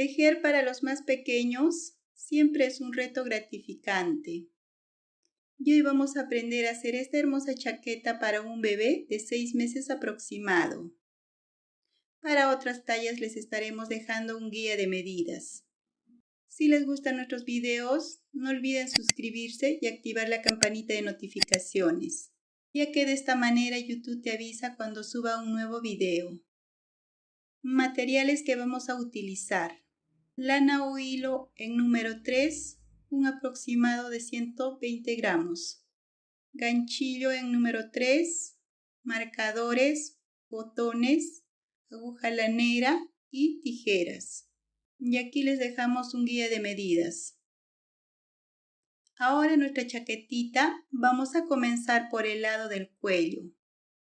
Tejer para los más pequeños siempre es un reto gratificante. Y hoy vamos a aprender a hacer esta hermosa chaqueta para un bebé de 6 meses aproximado. Para otras tallas les estaremos dejando un guía de medidas. Si les gustan nuestros videos, no olviden suscribirse y activar la campanita de notificaciones, ya que de esta manera YouTube te avisa cuando suba un nuevo video. Materiales que vamos a utilizar: lana o hilo en número 3, un aproximado de 120 gramos. Ganchillo en número 3, marcadores, botones, aguja lanera y tijeras. Y aquí les dejamos un guía de medidas. Ahora en nuestra chaquetita vamos a comenzar por el lado del cuello.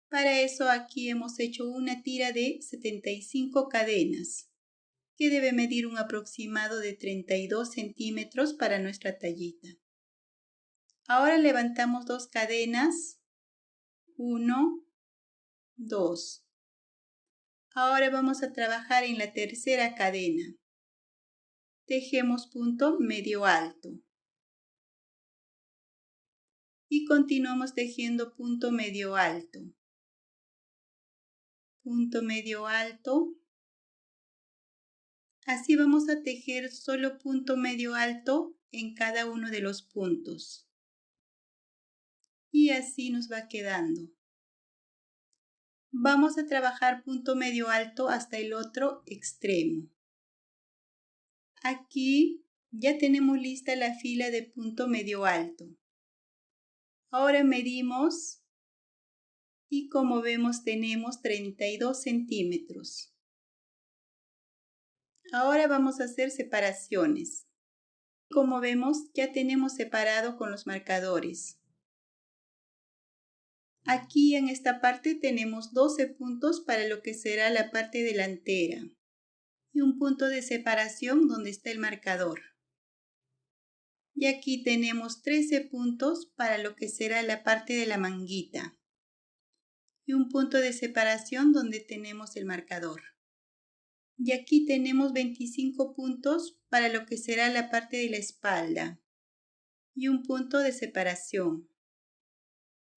Para eso aquí hemos hecho una tira de 75 cadenas, que debe medir un aproximado de 32 centímetros para nuestra tallita. Ahora levantamos 2 cadenas, 1, 2. Ahora vamos a trabajar en la tercera cadena. Tejemos punto medio alto. Y continuamos tejiendo punto medio alto. Punto medio alto. Así vamos a tejer solo punto medio alto en cada uno de los puntos. Y así nos va quedando. Vamos a trabajar punto medio alto hasta el otro extremo. Aquí ya tenemos lista la fila de punto medio alto. Ahora medimos y como vemos tenemos 32 centímetros. Ahora vamos a hacer separaciones. Como vemos, ya tenemos separado con los marcadores. Aquí en esta parte tenemos 12 puntos para lo que será la parte delantera y un punto de separación donde está el marcador. Y aquí tenemos 13 puntos para lo que será la parte de la manguita y un punto de separación donde tenemos el marcador. Y aquí tenemos 25 puntos para lo que será la parte de la espalda y un punto de separación.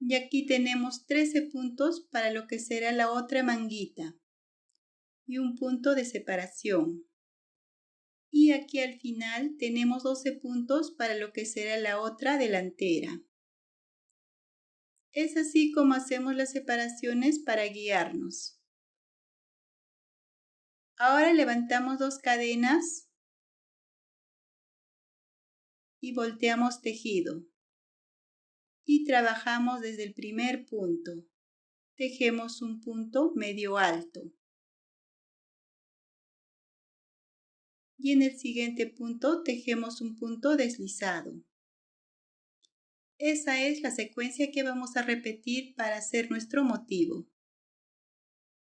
Y aquí tenemos 13 puntos para lo que será la otra manguita y un punto de separación. Y aquí al final tenemos 12 puntos para lo que será la otra delantera. Es así como hacemos las separaciones para guiarnos. Ahora levantamos 2 cadenas y volteamos tejido. Y trabajamos desde el primer punto. Tejemos un punto medio alto. Y en el siguiente punto tejemos un punto deslizado. Esa es la secuencia que vamos a repetir para hacer nuestro motivo.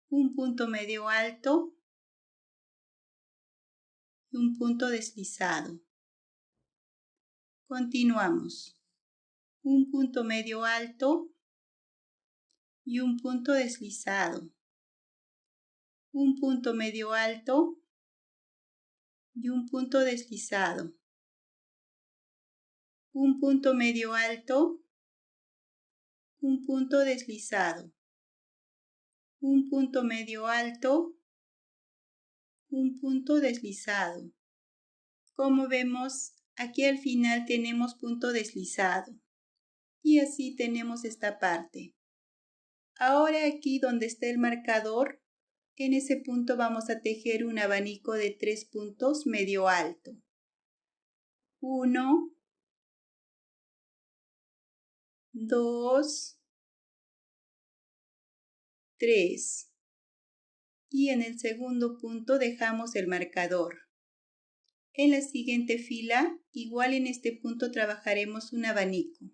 Un punto medio alto y un punto deslizado. Continuamos. Un punto medio alto y un punto deslizado. Un punto medio alto y un punto deslizado. Un punto medio alto, un punto deslizado. Un punto medio alto, un punto deslizado. Como vemos, aquí al final tenemos punto deslizado. Y así tenemos esta parte. Ahora aquí donde está el marcador, en ese punto vamos a tejer un abanico de 3 puntos medio alto. 1, 2, 3. Y en el segundo punto dejamos el marcador. En la siguiente fila, igual en este punto trabajaremos un abanico.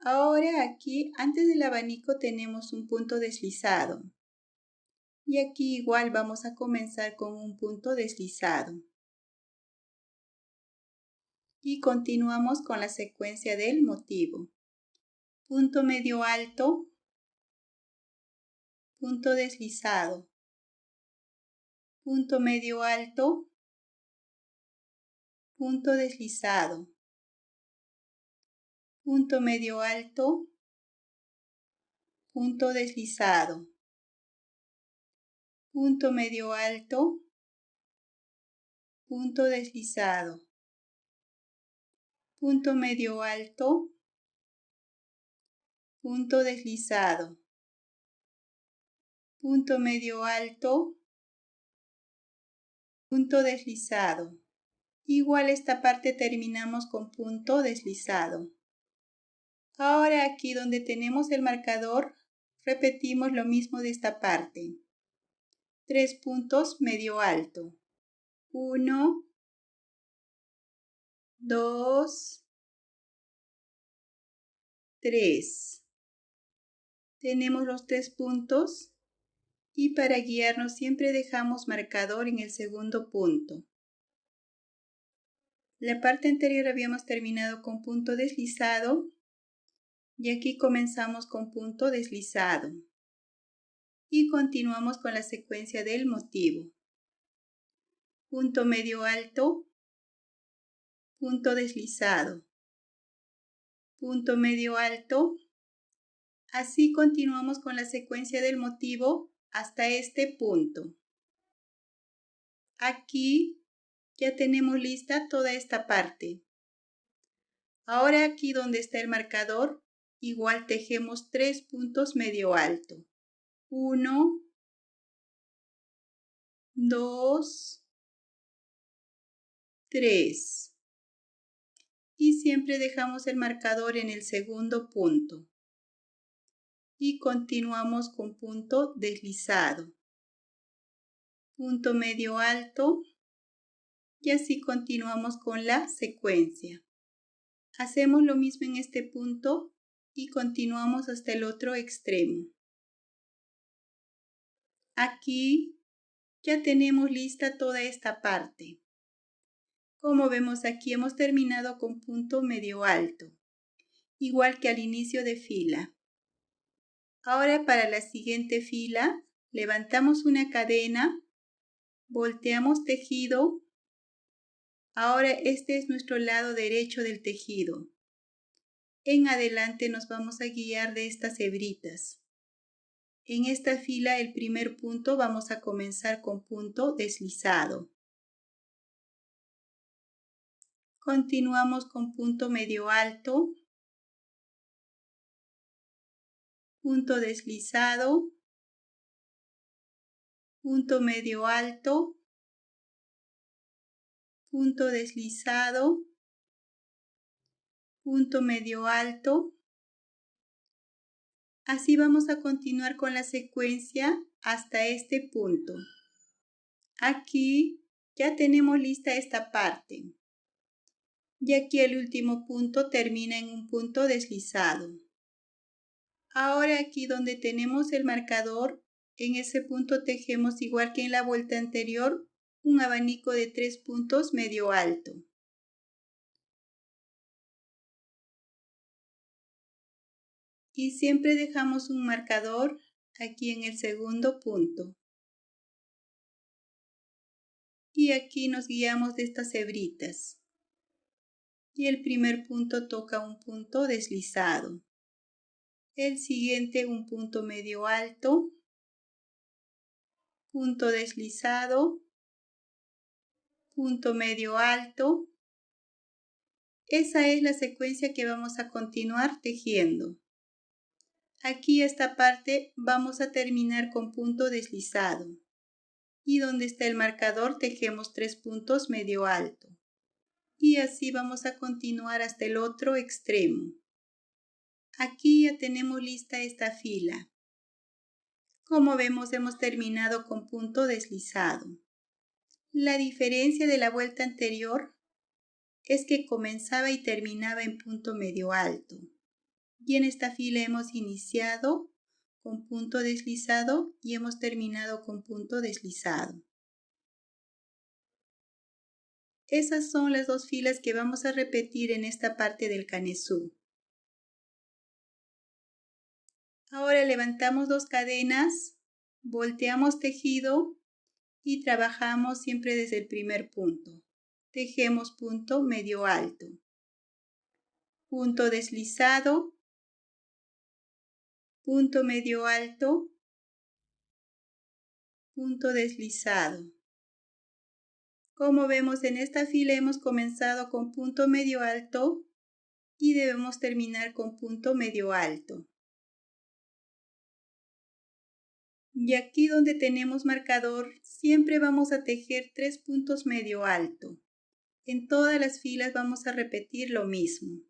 Ahora aquí, antes del abanico tenemos un punto deslizado. Y aquí igual vamos a comenzar con un punto deslizado. Y continuamos con la secuencia del motivo. Punto medio alto, punto deslizado, punto medio alto, punto deslizado, punto medio alto, punto deslizado, punto medio alto, punto deslizado, punto medio alto, punto deslizado, punto medio alto, punto deslizado. Igual esta parte terminamos con punto deslizado. Ahora aquí donde tenemos el marcador, repetimos lo mismo de esta parte. 3 puntos medio alto. 1, 2, 3. Tenemos los 3 puntos y para guiarnos siempre dejamos marcador en el segundo punto. La parte anterior habíamos terminado con punto deslizado y aquí comenzamos con punto deslizado. Y continuamos con la secuencia del motivo. Punto medio alto, punto deslizado, punto medio alto. Así continuamos con la secuencia del motivo hasta este punto. Aquí ya tenemos lista toda esta parte. Ahora aquí donde está el marcador, igual tejemos 3 puntos medio alto. 1, 2, 3. Y siempre dejamos el marcador en el segundo punto. Y continuamos con punto deslizado. Punto medio alto. Y así continuamos con la secuencia. Hacemos lo mismo en este punto y continuamos hasta el otro extremo. Aquí ya tenemos lista toda esta parte. Como vemos aquí hemos terminado con punto medio alto, igual que al inicio de fila. Ahora para la siguiente fila levantamos una cadena, volteamos tejido. Ahora este es nuestro lado derecho del tejido. En adelante nos vamos a guiar de estas hebritas. En esta fila el primer punto vamos a comenzar con punto deslizado. Continuamos con punto medio alto, punto deslizado, punto medio alto, punto deslizado, punto medio alto. Así vamos a continuar con la secuencia hasta este punto. Aquí ya tenemos lista esta parte. Y aquí el último punto termina en un punto deslizado. Ahora aquí donde tenemos el marcador, en ese punto tejemos igual que en la vuelta anterior, un abanico de 3 puntos medio alto. Y siempre dejamos un marcador aquí en el segundo punto. Y aquí nos guiamos de estas hebritas. Y el primer punto toca un punto deslizado. El siguiente un punto medio alto, punto deslizado, punto medio alto. Esa es la secuencia que vamos a continuar tejiendo. Aquí esta parte vamos a terminar con punto deslizado. Y donde está el marcador tejemos 3 puntos medio alto. Y así vamos a continuar hasta el otro extremo. Aquí ya tenemos lista esta fila. Como vemos hemos terminado con punto deslizado. La diferencia de la vuelta anterior es que comenzaba y terminaba en punto medio alto. Y en esta fila hemos iniciado con punto deslizado y hemos terminado con punto deslizado. Esas son las dos filas que vamos a repetir en esta parte del canesú. Ahora levantamos 2 cadenas, volteamos tejido y trabajamos siempre desde el primer punto. tejemos punto medio alto, punto deslizado, punto medio alto, punto deslizado. Como vemos, en esta fila hemos comenzado con punto medio alto y debemos terminar con punto medio alto. Y aquí donde tenemos marcador, siempre vamos a tejer 3 puntos medio alto. En todas las filas vamos a repetir lo mismo.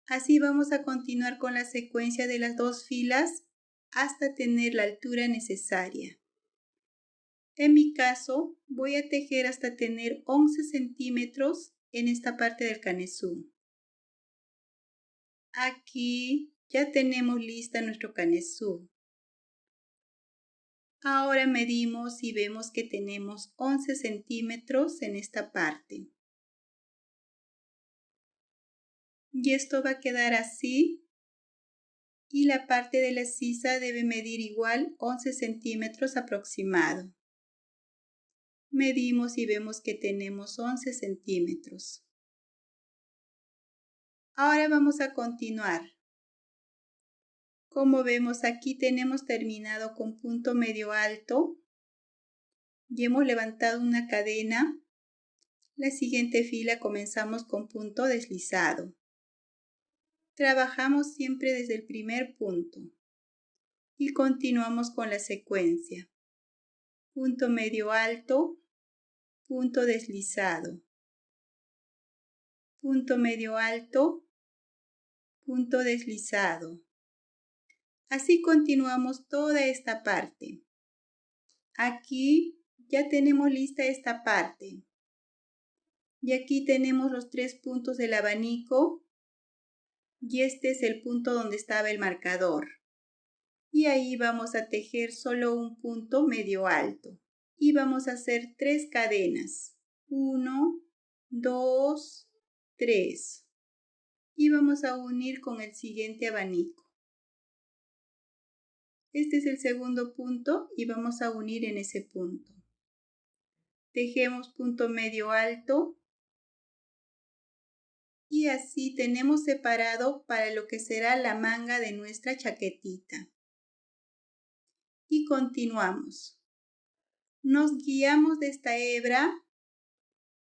Así vamos a continuar con la secuencia de las 2 filas hasta tener la altura necesaria. En mi caso, voy a tejer hasta tener 11 centímetros en esta parte del canesú. Aquí ya tenemos lista nuestro canesú. Ahora medimos y vemos que tenemos 11 centímetros en esta parte. Y esto va a quedar así. Y la parte de la sisa debe medir igual 11 centímetros aproximado. Medimos y vemos que tenemos 11 centímetros. Ahora vamos a continuar. Como vemos, aquí tenemos terminado con punto medio alto y hemos levantado una cadena. La siguiente fila comenzamos con punto deslizado. Trabajamos siempre desde el primer punto y continuamos con la secuencia. Punto medio alto, punto deslizado, punto medio alto, punto deslizado. Así continuamos toda esta parte. Aquí ya tenemos lista esta parte. Y aquí tenemos los 3 puntos del abanico. Y este es el punto donde estaba el marcador. Y ahí vamos a tejer solo un punto medio alto. Y vamos a hacer 3 cadenas. 1, 2, 3. Y vamos a unir con el siguiente abanico. Este es el segundo punto y vamos a unir en ese punto. Tejemos punto medio alto y así tenemos separado para lo que será la manga de nuestra chaquetita. Y continuamos. Nos guiamos de esta hebra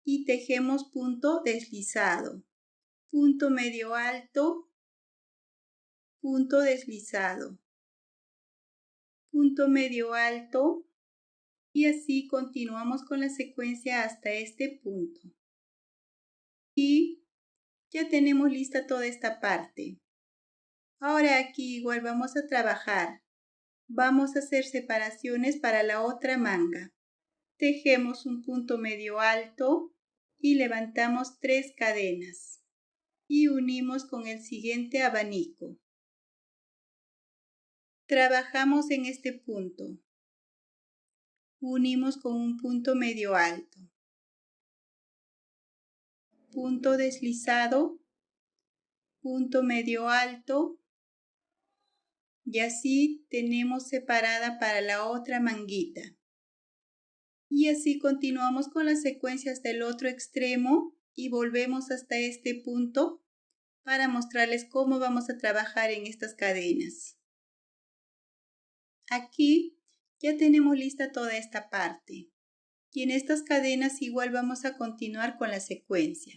y tejemos punto deslizado, punto medio alto, punto deslizado, punto medio alto y así continuamos con la secuencia hasta este punto. Y ya tenemos lista toda esta parte. Ahora aquí igual vamos a trabajar. Vamos a hacer separaciones para la otra manga. Tejemos un punto medio alto y levantamos 3 cadenas. Y unimos con el siguiente abanico. Trabajamos en este punto. Unimos con un punto medio alto. Punto deslizado, punto medio alto y así tenemos separada para la otra manguita. Y así continuamos con la secuencia hasta el otro extremo y volvemos hasta este punto para mostrarles cómo vamos a trabajar en estas cadenas. Aquí ya tenemos lista toda esta parte y en estas cadenas igual vamos a continuar con la secuencia.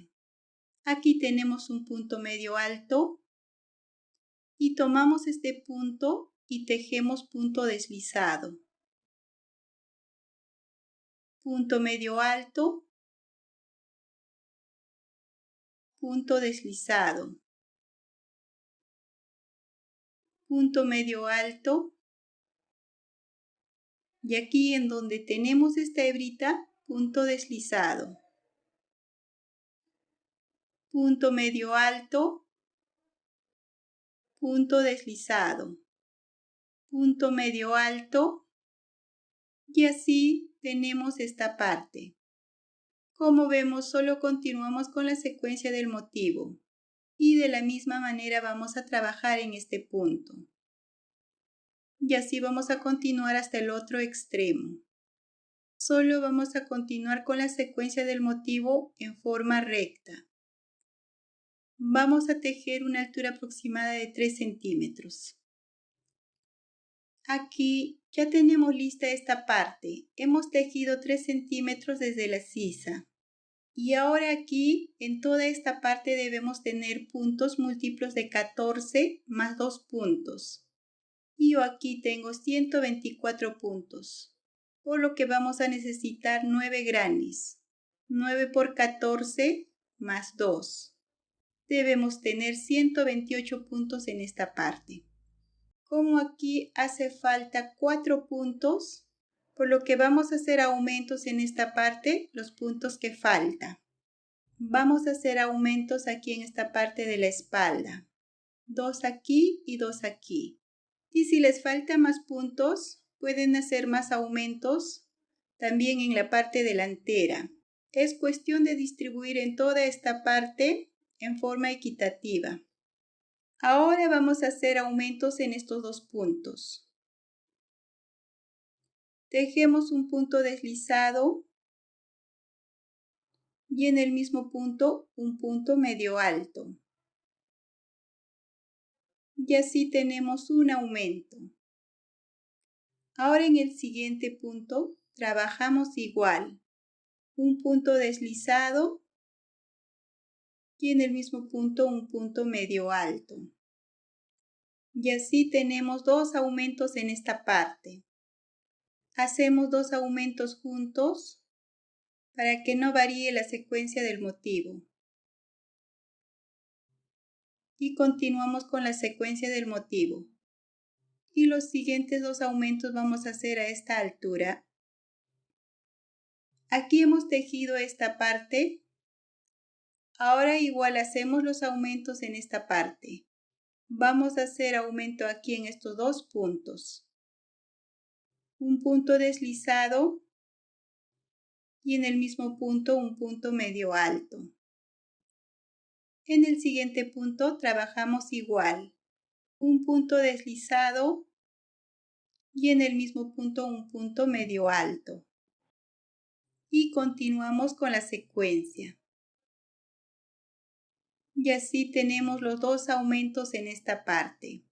Aquí tenemos un punto medio alto y tomamos este punto y tejemos punto deslizado, punto medio alto, punto deslizado, punto medio alto y aquí en donde tenemos esta hebrita, punto deslizado, punto medio alto, punto deslizado, punto medio alto y así tenemos esta parte. Como vemos, solo continuamos con la secuencia del motivo y de la misma manera vamos a trabajar en este punto. Y así vamos a continuar hasta el otro extremo. Solo vamos a continuar con la secuencia del motivo en forma recta. Vamos a tejer una altura aproximada de 3 centímetros. Aquí ya tenemos lista esta parte. Hemos tejido 3 centímetros desde la sisa. Y ahora aquí, en toda esta parte debemos tener puntos múltiplos de 14 más 2 puntos. Y yo aquí tengo 124 puntos, por lo que vamos a necesitar 9 granes. 9 por 14 más 2. Debemos tener 128 puntos en esta parte. Como aquí hace falta 4 puntos, por lo que vamos a hacer aumentos en esta parte, los puntos que faltan. Vamos a hacer aumentos aquí en esta parte de la espalda. 2 aquí y 2 aquí. Y si les faltan más puntos, pueden hacer más aumentos también en la parte delantera. Es cuestión de distribuir en toda esta parte en forma equitativa. Ahora vamos a hacer aumentos en estos 2 puntos. Tejemos un punto deslizado y en el mismo punto un punto medio alto. Y así tenemos un aumento. Ahora en el siguiente punto trabajamos igual. Un punto deslizado y en el mismo punto un punto medio alto. Y así tenemos 2 aumentos en esta parte. Hacemos 2 aumentos juntos para que no varíe la secuencia del motivo. Y continuamos con la secuencia del motivo. Y los siguientes 2 aumentos vamos a hacer a esta altura. Aquí hemos tejido esta parte. Ahora igual hacemos los aumentos en esta parte. Vamos a hacer aumento aquí en estos 2 puntos. Un punto deslizado y en el mismo punto un punto medio alto. En el siguiente punto trabajamos igual. Un punto deslizado y en el mismo punto un punto medio alto. Y continuamos con la secuencia. Y así tenemos los 2 aumentos en esta parte.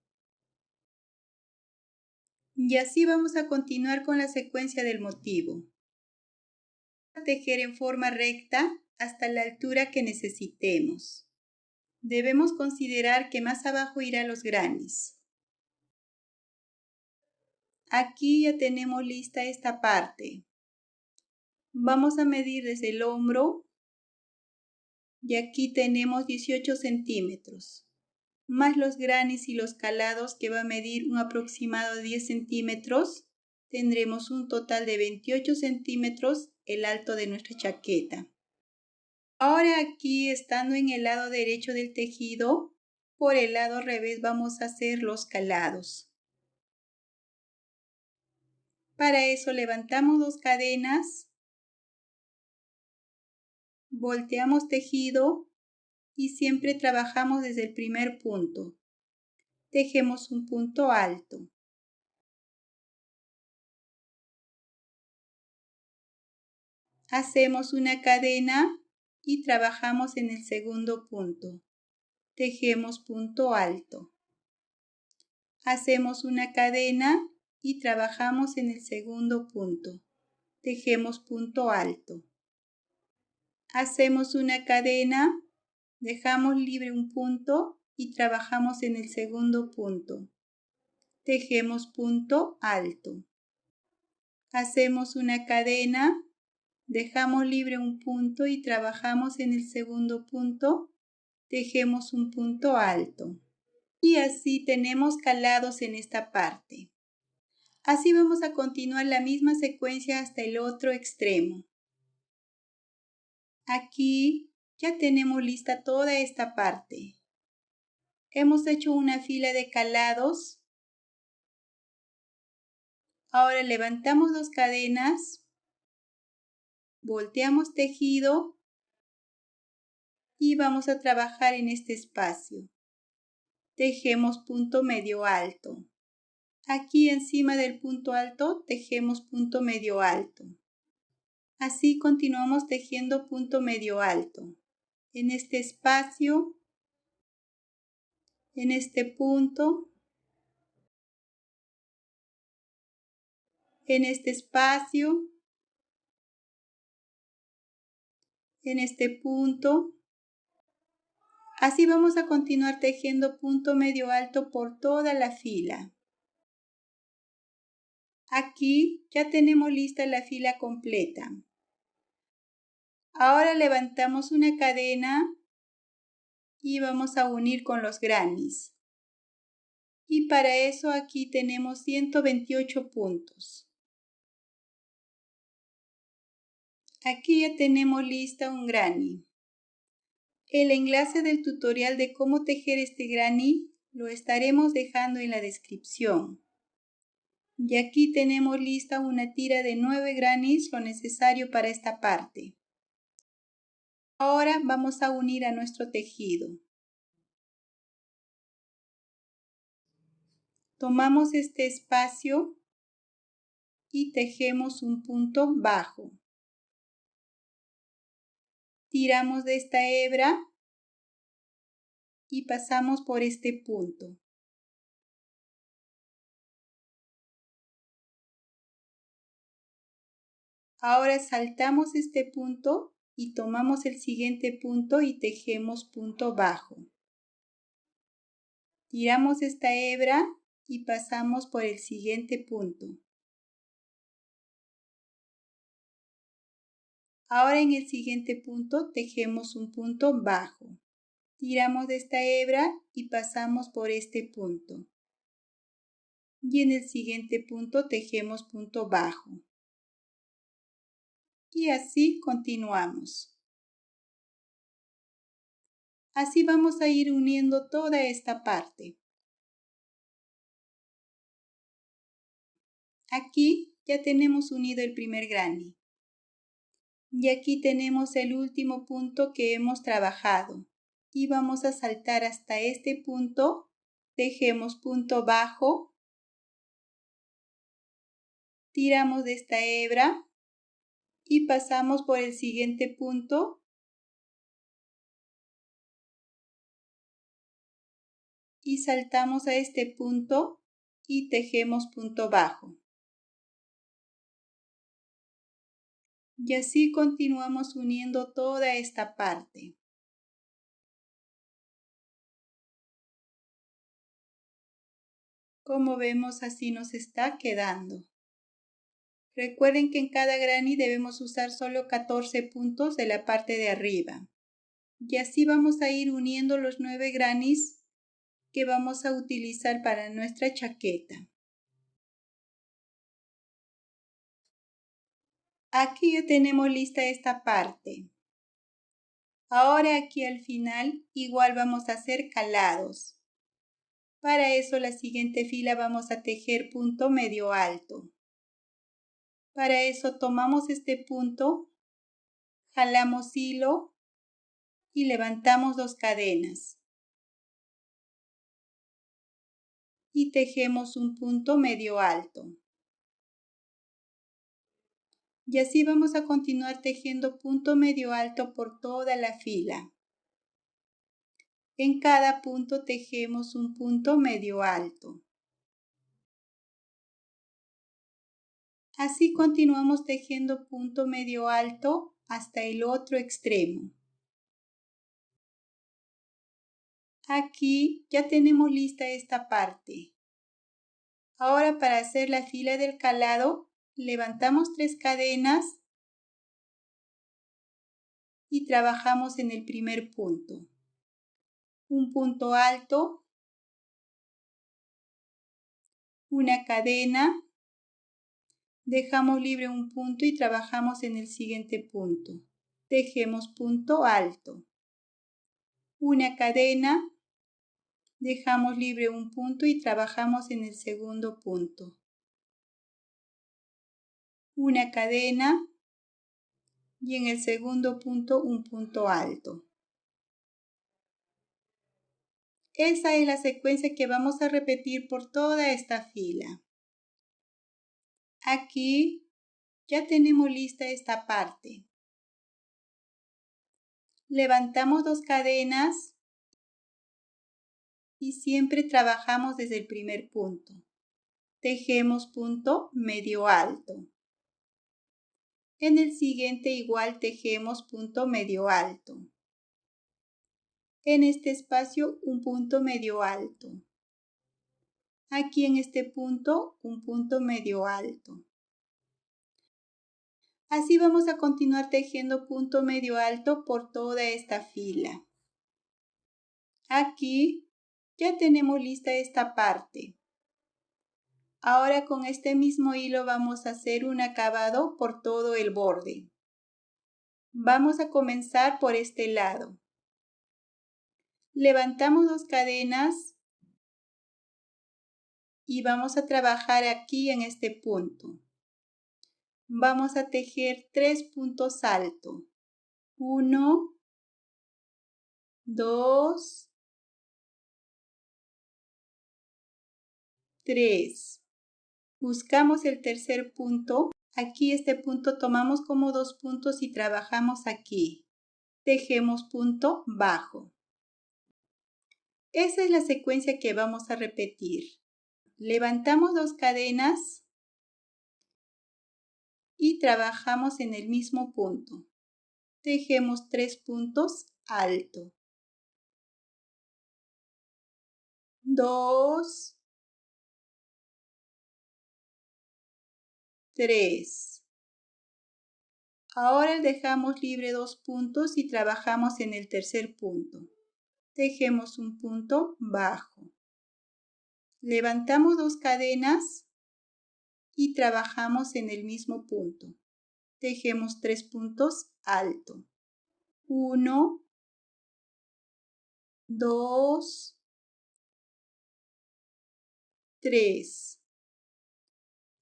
Y así vamos a continuar con la secuencia del motivo. Tejer en forma recta hasta la altura que necesitemos. Debemos considerar que más abajo irán los granes. Aquí ya tenemos lista esta parte. Vamos a medir desde el hombro y aquí tenemos 18 centímetros. Más los granes y los calados que va a medir un aproximado de 10 centímetros, tendremos un total de 28 centímetros el alto de nuestra chaqueta. Ahora aquí, estando en el lado derecho del tejido, por el lado revés vamos a hacer los calados. Para eso levantamos 2 cadenas, volteamos tejido y siempre trabajamos desde el primer punto. Tejemos un punto alto. Hacemos una cadena y trabajamos en el segundo punto. Tejemos punto alto. Hacemos una cadena y trabajamos en el segundo punto. Tejemos punto alto. Hacemos una cadena, dejamos libre un punto y trabajamos en el segundo punto. Tejemos punto alto. Hacemos una cadena, dejamos libre un punto y trabajamos en el segundo punto. Tejemos un punto alto. Y así tenemos calados en esta parte. Así vamos a continuar la misma secuencia hasta el otro extremo. Aquí ya tenemos lista toda esta parte. Hemos hecho una fila de calados. Ahora levantamos 2 cadenas, volteamos tejido y vamos a trabajar en este espacio. Tejemos punto medio alto. Aquí encima del punto alto tejemos punto medio alto. Así continuamos tejiendo punto medio alto. En este espacio, en este punto, en este espacio, en este punto. Así vamos a continuar tejiendo punto medio alto por toda la fila. Aquí ya tenemos lista la fila completa. Ahora levantamos una cadena y vamos a unir con los grannies. Y para eso aquí tenemos 128 puntos. Aquí ya tenemos lista un granny. El enlace del tutorial de cómo tejer este granny lo estaremos dejando en la descripción. Y aquí tenemos lista una tira de 9 grannies, lo necesario para esta parte. Ahora vamos a unir a nuestro tejido. Tomamos este espacio y tejemos un punto bajo. Tiramos de esta hebra y pasamos por este punto. Ahora saltamos este punto y tomamos el siguiente punto y tejemos punto bajo. Tiramos esta hebra y pasamos por el siguiente punto. Ahora en el siguiente punto tejemos un punto bajo. Tiramos de esta hebra y pasamos por este punto. Y en el siguiente punto tejemos punto bajo. Y así continuamos. Así vamos a ir uniendo toda esta parte. Aquí ya tenemos unido el primer granny. Y aquí tenemos el último punto que hemos trabajado. Y vamos a saltar hasta este punto. Tejemos punto bajo. Tiramos de esta hebra y pasamos por el siguiente punto y saltamos a este punto y tejemos punto bajo. Y así continuamos uniendo toda esta parte. Como vemos, así nos está quedando. Recuerden que en cada granny debemos usar solo 14 puntos de la parte de arriba. Y así vamos a ir uniendo los 9 grannies que vamos a utilizar para nuestra chaqueta. Aquí ya tenemos lista esta parte. Ahora aquí al final igual vamos a hacer calados. Para eso la siguiente fila vamos a tejer punto medio alto. Para eso tomamos este punto, jalamos hilo y levantamos 2 cadenas. Y tejemos un punto medio alto. Y así vamos a continuar tejiendo punto medio alto por toda la fila. En cada punto tejemos un punto medio alto. Así continuamos tejiendo punto medio alto hasta el otro extremo. Aquí ya tenemos lista esta parte. Ahora para hacer la fila del calado, levantamos 3 cadenas y trabajamos en el primer punto. Un punto alto, una cadena, dejamos libre un punto y trabajamos en el siguiente punto. Tejemos punto alto. Una cadena, dejamos libre un punto y trabajamos en el segundo punto. Una cadena y en el segundo punto un punto alto. Esa es la secuencia que vamos a repetir por toda esta fila. Aquí Ya tenemos lista esta parte. Levantamos 2 cadenas y siempre trabajamos desde el primer punto. Tejemos punto medio alto. En el siguiente igual tejemos punto medio alto. En este espacio un punto medio alto. Aquí en este punto un punto medio alto. Así vamos a continuar tejiendo punto medio alto por toda esta fila. Aquí ya tenemos lista esta parte. Ahora con este mismo hilo vamos a hacer un acabado por todo el borde. Vamos a comenzar por este lado. Levantamos 2 cadenas y vamos a trabajar aquí en este punto. Vamos a tejer 3 puntos altos. 1, 2, 3. Buscamos el tercer punto. Aquí este punto tomamos como 2 puntos y trabajamos aquí. Tejemos punto bajo. Esa es la secuencia que vamos a repetir. Levantamos 2 cadenas y trabajamos en el mismo punto. Tejemos 3 puntos alto. 2, 3. Ahora dejamos libre 2 puntos y trabajamos en el tercer punto. Tejemos un punto bajo. Levantamos 2 cadenas y trabajamos en el mismo punto. Tejemos 3 puntos alto. 1, 2, 3.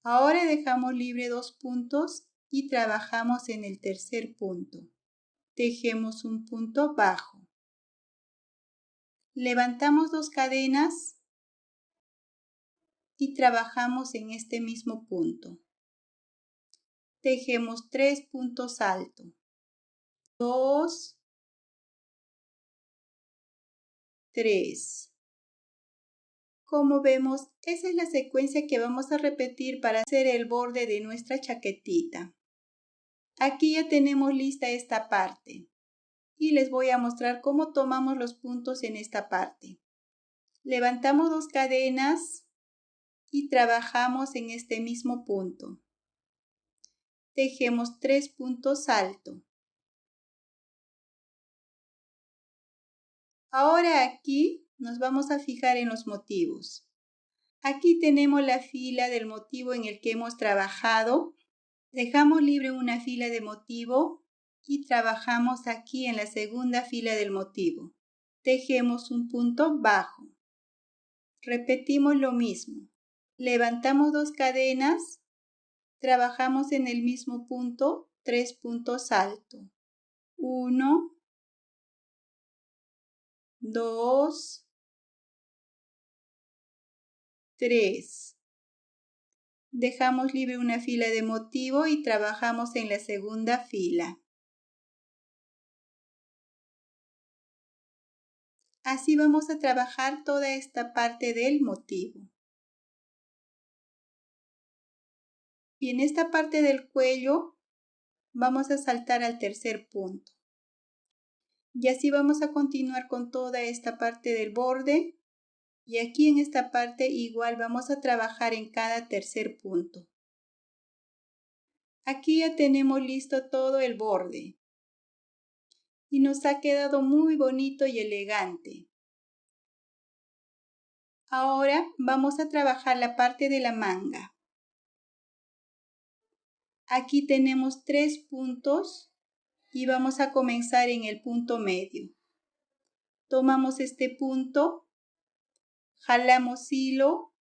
Ahora dejamos libre 2 puntos y trabajamos en el tercer punto. Tejemos un punto bajo. Levantamos 2 cadenas y trabajamos en este mismo punto. Tejemos 3 puntos altos. 2, 3. Como vemos, esa es la secuencia que vamos a repetir para hacer el borde de nuestra chaquetita. Aquí ya tenemos lista esta parte y les voy a mostrar cómo tomamos los puntos en esta parte. Levantamos 2 cadenas y trabajamos en este mismo punto. Tejemos 3 puntos altos. Ahora aquí nos vamos a fijar en los motivos. Aquí tenemos la fila del motivo en el que hemos trabajado. Dejamos libre una fila de motivo y trabajamos aquí en la segunda fila del motivo. Tejemos un punto bajo. Repetimos lo mismo. Levantamos 2 cadenas, trabajamos en el mismo punto 3 puntos altos. 1, 2, 3. Dejamos libre una fila de motivo y trabajamos en la segunda fila. Así vamos a trabajar toda esta parte del motivo. Y en esta parte del cuello vamos a saltar al tercer punto. Y así vamos a continuar con toda esta parte del borde. Y aquí en esta parte igual vamos a trabajar en cada tercer punto. Aquí ya tenemos listo todo el borde. Y nos ha quedado muy bonito y elegante. Ahora vamos a trabajar la parte de la manga. Aquí tenemos 3 puntos y vamos a comenzar en el punto medio. Tomamos este punto, jalamos hilo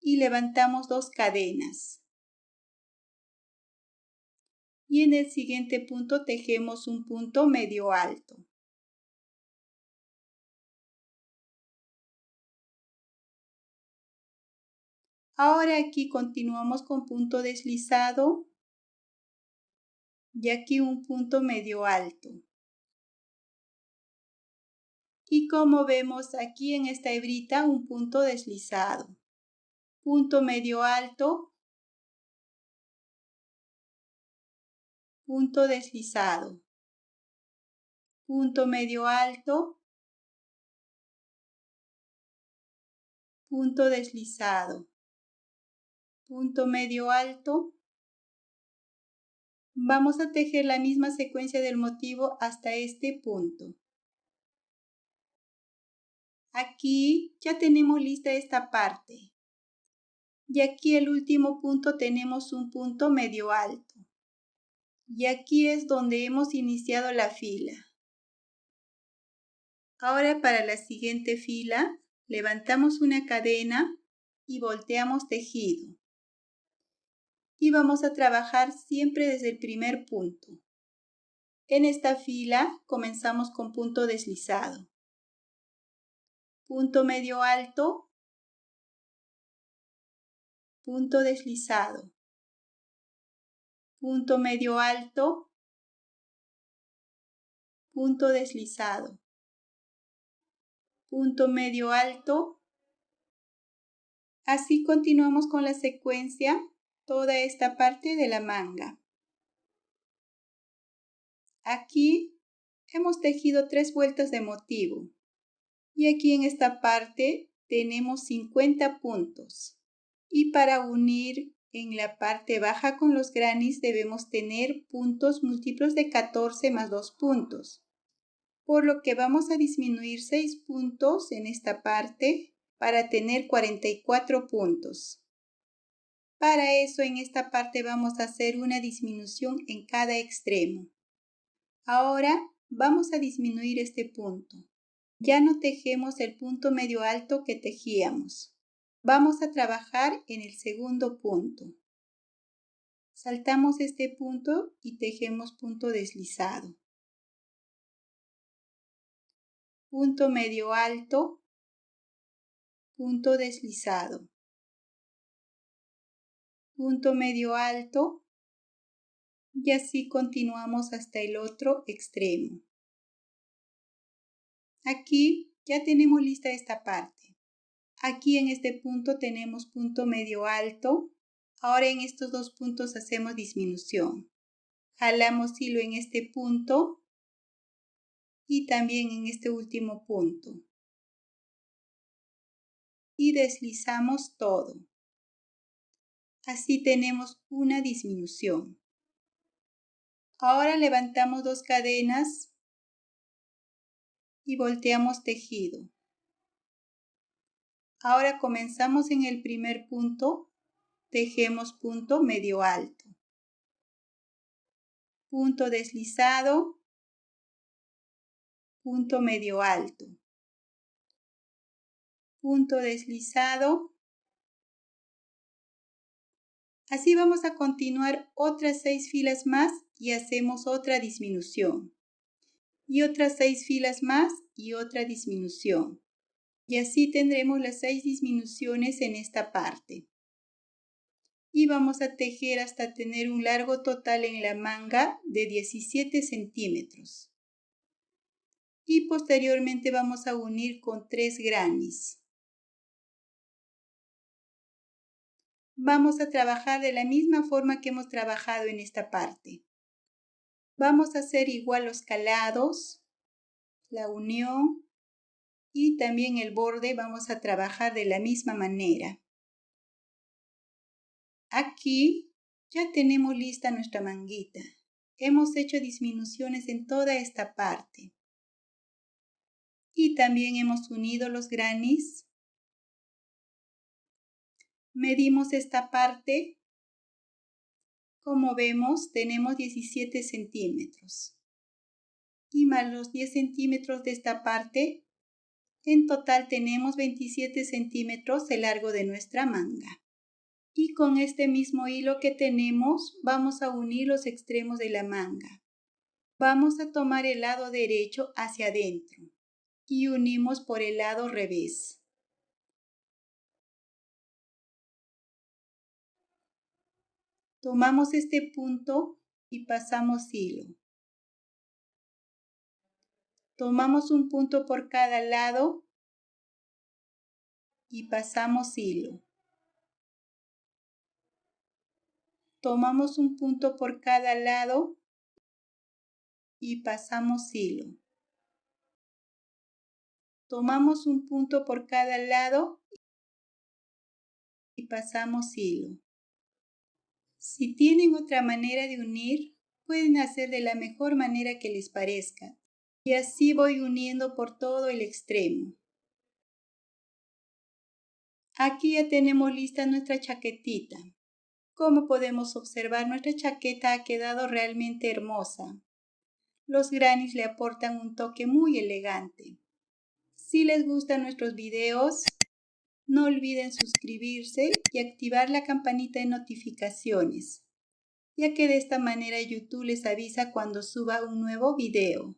y levantamos 2 cadenas. Y en el siguiente punto tejemos un punto medio alto. Ahora aquí continuamos con punto deslizado y aquí un punto medio alto. Y como vemos aquí en esta hebrita, un punto deslizado. Punto medio alto, punto deslizado. Punto medio alto, punto deslizado. Punto medio alto. Vamos a tejer la misma secuencia del motivo hasta este punto. Aquí ya tenemos lista esta parte. Y aquí el último punto tenemos un punto medio alto. Y aquí es donde hemos iniciado la fila. Ahora para la siguiente fila, levantamos una cadena y volteamos tejido. Y vamos a trabajar siempre desde el primer punto. En esta fila comenzamos con punto deslizado. Punto medio alto, punto deslizado. Punto medio alto, punto deslizado. Punto medio alto. Así continuamos con la secuencia toda esta parte de la manga. Aquí hemos tejido 3 vueltas de motivo y aquí en esta parte tenemos 50 puntos. Y para unir en la parte baja con los grannies debemos tener puntos múltiplos de 14 más 2 puntos. Por lo que vamos a disminuir 6 puntos en esta parte para tener 44 puntos. Para eso en esta parte vamos a hacer una disminución en cada extremo. Ahora vamos a disminuir este punto. Ya no tejemos el punto medio alto que tejíamos. Vamos a trabajar en el segundo punto. Saltamos este punto y tejemos punto deslizado. Punto medio alto, punto deslizado. Punto medio alto y así continuamos hasta el otro extremo. Aquí ya tenemos lista esta parte. Aquí en este punto tenemos punto medio alto. Ahora en estos 2 puntos hacemos disminución. Jalamos hilo en este punto y también en este último punto. Y deslizamos todo. Así tenemos una disminución. Ahora levantamos 2 cadenas y volteamos tejido. Ahora comenzamos en el primer punto, tejemos punto medio alto. Punto deslizado, punto medio alto. Punto deslizado. Así vamos a continuar otras 6 filas más y hacemos otra disminución. Y otras 6 filas más y otra disminución. Y así tendremos las 6 disminuciones en esta parte. Y vamos a tejer hasta tener un largo total en la manga de 17 centímetros. Y posteriormente vamos a unir con 3 grannies. Vamos a trabajar de la misma forma que hemos trabajado en esta parte. Vamos a hacer igual los calados, la unión y también el borde vamos a trabajar de la misma manera. Aquí ya tenemos lista nuestra manguita. Hemos hecho disminuciones en toda esta parte. Y también hemos unido los grannies. Medimos esta parte. Como vemos, tenemos 17 centímetros. Y más los 10 centímetros de esta parte, en total tenemos 27 centímetros de largo de nuestra manga. Y con este mismo hilo que tenemos, vamos a unir los extremos de la manga. Vamos a tomar el lado derecho hacia adentro y unimos por el lado revés. Tomamos este punto y pasamos hilo. Tomamos un punto por cada lado y pasamos hilo. Tomamos un punto por cada lado y pasamos hilo. Tomamos un punto por cada lado y pasamos hilo. Si tienen otra manera de unir, pueden hacer de la mejor manera que les parezca. Y así voy uniendo por todo el extremo. Aquí ya tenemos lista nuestra chaquetita. Como podemos observar, nuestra chaqueta ha quedado realmente hermosa. Los grannies le aportan un toque muy elegante. Si les gustan nuestros videos, no olviden suscribirse y activar la campanita de notificaciones, ya que de esta manera YouTube les avisa cuando suba un nuevo video.